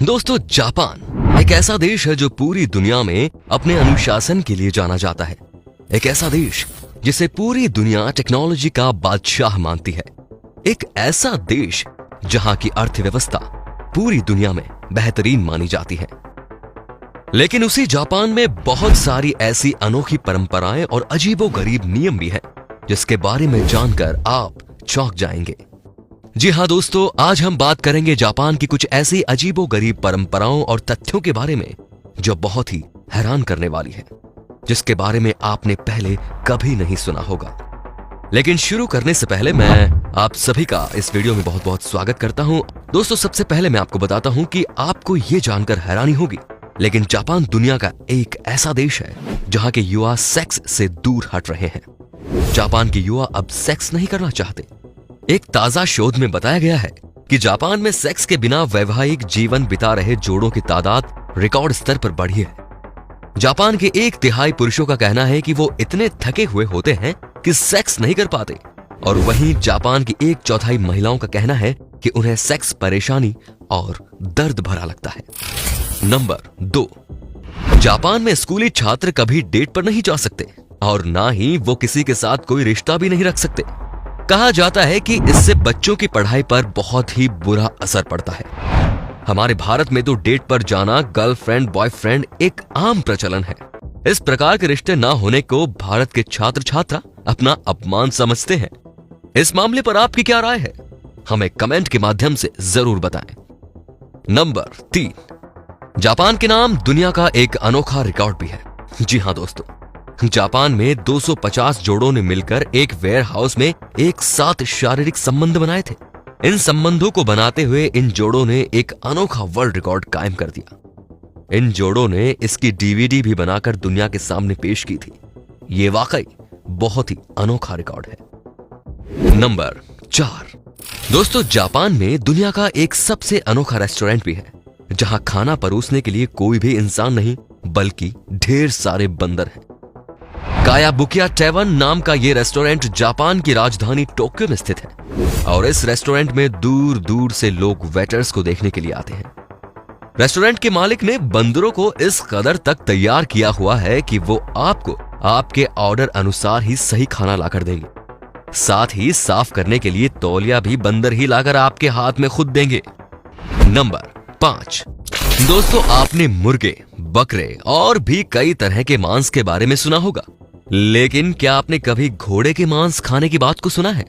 दोस्तों, जापान एक ऐसा देश है जो पूरी दुनिया में अपने अनुशासन के लिए जाना जाता है। एक ऐसा देश जिसे पूरी दुनिया टेक्नोलॉजी का बादशाह मानती है। एक ऐसा देश जहां की अर्थव्यवस्था पूरी दुनिया में बेहतरीन मानी जाती है। लेकिन उसी जापान में बहुत सारी ऐसी अनोखी परंपराएं और अजीबोगरीब नियम भी हैं, जिसके बारे में जानकर आप चौंक जाएंगे। जी हां दोस्तों, आज हम बात करेंगे जापान की कुछ ऐसी अजीबोगरीब परंपराओं और तथ्यों के बारे में जो बहुत ही हैरान करने वाली है, जिसके बारे में आपने पहले कभी नहीं सुना होगा। लेकिन शुरू करने से पहले मैं आप सभी का इस वीडियो में बहुत बहुत स्वागत करता हूं। दोस्तों, सबसे पहले मैं आपको बताता हूं कि आपको यह जानकर हैरानी होगी, लेकिन जापान दुनिया का एक ऐसा देश है जहां के युवा सेक्स से दूर हट रहे हैं। जापान के युवा अब सेक्स नहीं करना चाहते। एक ताजा शोध में बताया गया है कि जापान में सेक्स के बिना वैवाहिक जीवन बिता रहे जोड़ों की तादाद रिकॉर्ड स्तर पर बढ़ी है। जापान के 1/3 पुरुषों का कहना है कि वो इतने थके हुए होते हैं कि सेक्स नहीं कर पाते, और वहीं जापान की 1/4 महिलाओं का कहना है कि उन्हें सेक्स परेशानी और दर्द भरा लगता है। नंबर 2, जापान में स्कूली छात्र कभी डेट पर नहीं जा सकते और ना ही वो किसी के साथ कोई रिश्ता भी नहीं रख सकते। कहा जाता है कि इससे बच्चों की पढ़ाई पर बहुत ही बुरा असर पड़ता है। हमारे भारत में तो डेट पर जाना गर्लफ्रेंड बॉयफ्रेंड एक आम प्रचलन है। इस प्रकार के रिश्ते ना होने को भारत के छात्र छात्रा अपना अपमान समझते हैं। इस मामले पर आपकी क्या राय है, हमें कमेंट के माध्यम से जरूर बताएं। नंबर 3, जापान के नाम दुनिया का एक अनोखा रिकॉर्ड भी है। जी हां दोस्तों, जापान में 250 जोड़ों ने मिलकर एक वेयर हाउस में एक साथ शारीरिक संबंध बनाए थे। इन संबंधों को बनाते हुए इन जोड़ों ने एक अनोखा वर्ल्ड रिकॉर्ड कायम कर दिया। इन जोड़ों ने इसकी डीवीडी भी बनाकर दुनिया के सामने पेश की थी। ये वाकई बहुत ही अनोखा रिकॉर्ड है। नंबर 4, दोस्तों, जापान में दुनिया का एक सबसे अनोखा रेस्टोरेंट भी है, जहां खाना परोसने के लिए कोई भी इंसान नहीं बल्कि ढेर सारे बंदर हैं। कायाबुकिया टैवन नाम का ये रेस्टोरेंट जापान की राजधानी टोक्यो में स्थित है, और इस रेस्टोरेंट में दूर दूर से लोग वेटर्स को देखने के लिए आते हैं। रेस्टोरेंट के मालिक ने बंदरों को इस कदर तक तैयार किया हुआ है कि वो आपको आपके ऑर्डर अनुसार ही सही खाना लाकर देंगे। साथ ही साफ करने के लिए तौलिया भी बंदर ही लाकर आपके हाथ में खुद देंगे। नंबर 5, दोस्तों, आपने मुर्गे, बकरे और भी कई तरह के मांस के बारे में सुना होगा, लेकिन क्या आपने कभी घोड़े के मांस खाने की बात को सुना है?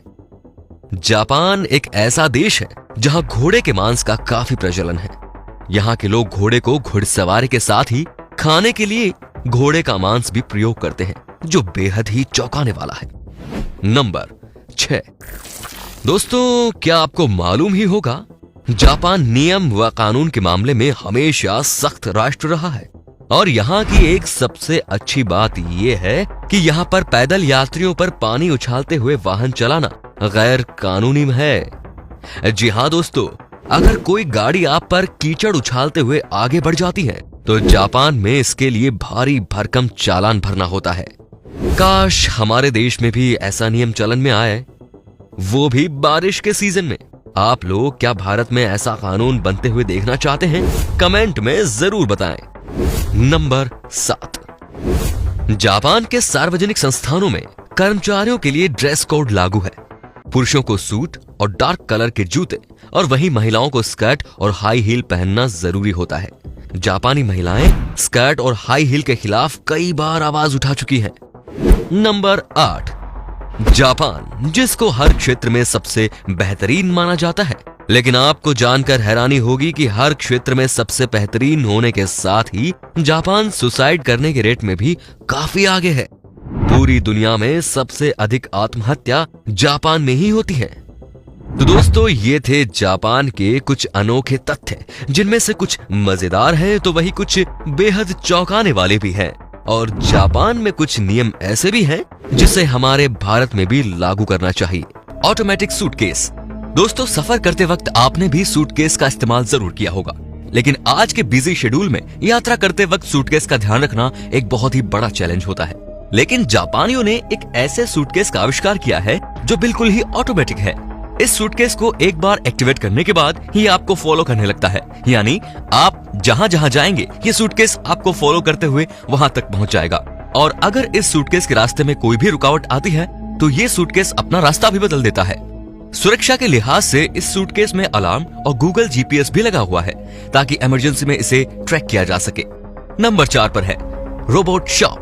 जापान एक ऐसा देश है जहां घोड़े के मांस का काफी प्रचलन है। यहां के लोग घोड़े को घुड़सवारी के साथ ही खाने के लिए घोड़े का मांस भी प्रयोग करते हैं, जो बेहद ही चौंकाने वाला है। नंबर 6, दोस्तों, क्या आपको मालूम ही होगा, जापान नियम व कानून के मामले में हमेशा सख्त राष्ट्र रहा है, और यहाँ की एक सबसे अच्छी बात यह है कि यहाँ पर पैदल यात्रियों पर पानी उछालते हुए वाहन चलाना गैर कानूनी है। जी हाँ दोस्तों, अगर कोई गाड़ी आप पर कीचड़ उछालते हुए आगे बढ़ जाती है तो जापान में इसके लिए भारी भरकम चालान भरना होता है। काश हमारे देश में भी ऐसा नियम चलन में आए, वो भी बारिश के सीजन में। आप लोग क्या भारत में ऐसा कानून बनते हुए देखना चाहते हैं? कमेंट में जरूर बताएं। नंबर 7, जापान के सार्वजनिक संस्थानों में कर्मचारियों के लिए ड्रेस कोड लागू है। पुरुषों को सूट और डार्क कलर के जूते, और वहीं महिलाओं को स्कर्ट और हाई हील पहनना जरूरी होता है। जापानी महिलाएं स्कर्ट और हाई हील के खिलाफ कई बार आवाज उठा चुकी हैं। नंबर 8, जापान जिसको हर क्षेत्र में सबसे बेहतरीन माना जाता है, लेकिन आपको जानकर हैरानी होगी कि हर क्षेत्र में सबसे बेहतरीन होने के साथ ही जापान सुसाइड करने के रेट में भी काफी आगे है। पूरी दुनिया में सबसे अधिक आत्महत्या जापान में ही होती है। तो दोस्तों, ये थे जापान के कुछ अनोखे तथ्य, जिनमें से कुछ मजेदार हैं तो वही कुछ बेहद चौंकाने वाले भी हैं। और जापान में कुछ नियम ऐसे भी हैं जिसे हमारे भारत में भी लागू करना चाहिए। Automatic suitcase. दोस्तों, सफर करते वक्त आपने भी सूटकेस का इस्तेमाल जरूर किया होगा, लेकिन आज के बिजी शेड्यूल में यात्रा करते वक्त सूटकेस का ध्यान रखना एक बहुत ही बड़ा चैलेंज होता है। लेकिन जापानियों ने एक ऐसे सूटकेस का आविष्कार किया है जो बिल्कुल ही ऑटोमेटिक है। इस सूटकेस को एक बार एक्टिवेट करने के बाद ये आपको फॉलो करने लगता है, यानी आप जहां जहां जाएंगे ये सूटकेस आपको फॉलो करते हुए वहां तक पहुंच जाएगा। और अगर इस सूटकेस के रास्ते में कोई भी रुकावट आती है तो ये सूटकेस अपना रास्ता भी बदल देता है। सुरक्षा के लिहाज से इस सूटकेस में अलार्म और गूगल जीपीएस भी लगा हुआ है ताकि इमरजेंसी में इसे ट्रैक किया जा सके। नंबर 4 पर है रोबोट शॉप।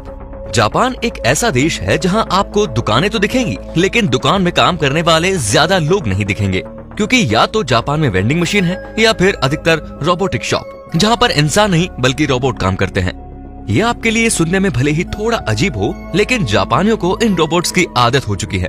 जापान एक ऐसा देश है जहां आपको दुकानें तो दिखेंगी लेकिन दुकान में काम करने वाले ज्यादा लोग नहीं दिखेंगे, क्योंकि या तो जापान में वेंडिंग मशीन है या फिर अधिकतर रोबोटिक शॉप जहां पर इंसान नहीं बल्कि रोबोट काम करते हैं। यह आपके लिए सुनने में भले ही थोड़ा अजीब हो, लेकिन जापानियों को इन रोबोट्स की आदत हो चुकी है।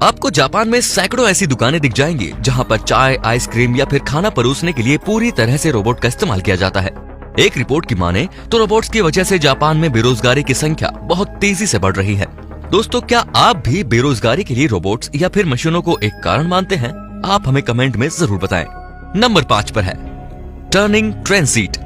आपको जापान में सैकड़ों ऐसी दुकानें दिख जाएंगी जहां पर चाय, आइसक्रीम या फिर खाना परोसने के लिए पूरी तरह से रोबोट का इस्तेमाल किया जाता है। एक रिपोर्ट की माने तो रोबोट्स की वजह से जापान में बेरोजगारी की संख्या बहुत तेजी से बढ़ रही है। दोस्तों, क्या आप भी बेरोजगारी के लिए रोबोट्स या फिर मशीनों को एक कारण मानते हैं? आप हमें कमेंट में जरूर बताएं। नंबर 5 पर है टर्निंग ट्रेन सीट।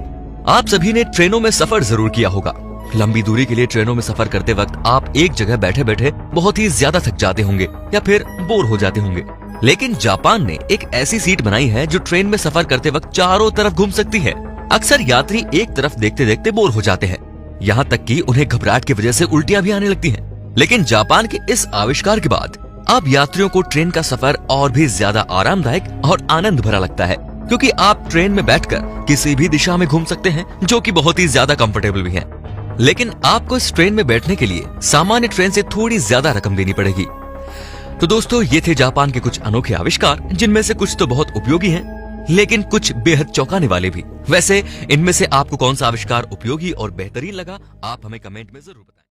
आप सभी ने ट्रेनों में सफर जरूर किया होगा। लंबी दूरी के लिए ट्रेनों में सफर करते वक्त आप एक जगह बैठे बैठे बहुत ही ज्यादा थक जाते होंगे या फिर बोर हो जाते होंगे, लेकिन जापान ने एक ऐसी सीट बनाई है जो ट्रेन में सफर करते वक्त चारों तरफ घूम सकती है। अक्सर यात्री एक तरफ देखते देखते बोर हो जाते हैं, यहाँ तक कि उन्हें घबराहट की वजह से उल्टियां भी आने लगती हैं। लेकिन जापान के इस आविष्कार के बाद अब यात्रियों को ट्रेन का सफर और भी ज्यादा आरामदायक और आनंद भरा लगता है, क्योंकि आप ट्रेन में बैठकर किसी भी दिशा में घूम सकते हैं, जो कि बहुत ही ज्यादा कंफर्टेबल भी है। लेकिन आपको इस ट्रेन में बैठने के लिए सामान्य ट्रेन से थोड़ी ज्यादा रकम देनी पड़ेगी। तो दोस्तों, ये थे जापान के कुछ अनोखे आविष्कार, जिनमें से कुछ तो बहुत उपयोगी हैं, लेकिन कुछ बेहद चौंकाने वाले भी। वैसे इनमें से आपको कौन सा आविष्कार उपयोगी और बेहतरीन लगा, आप हमें कमेंट में जरूर बताएं।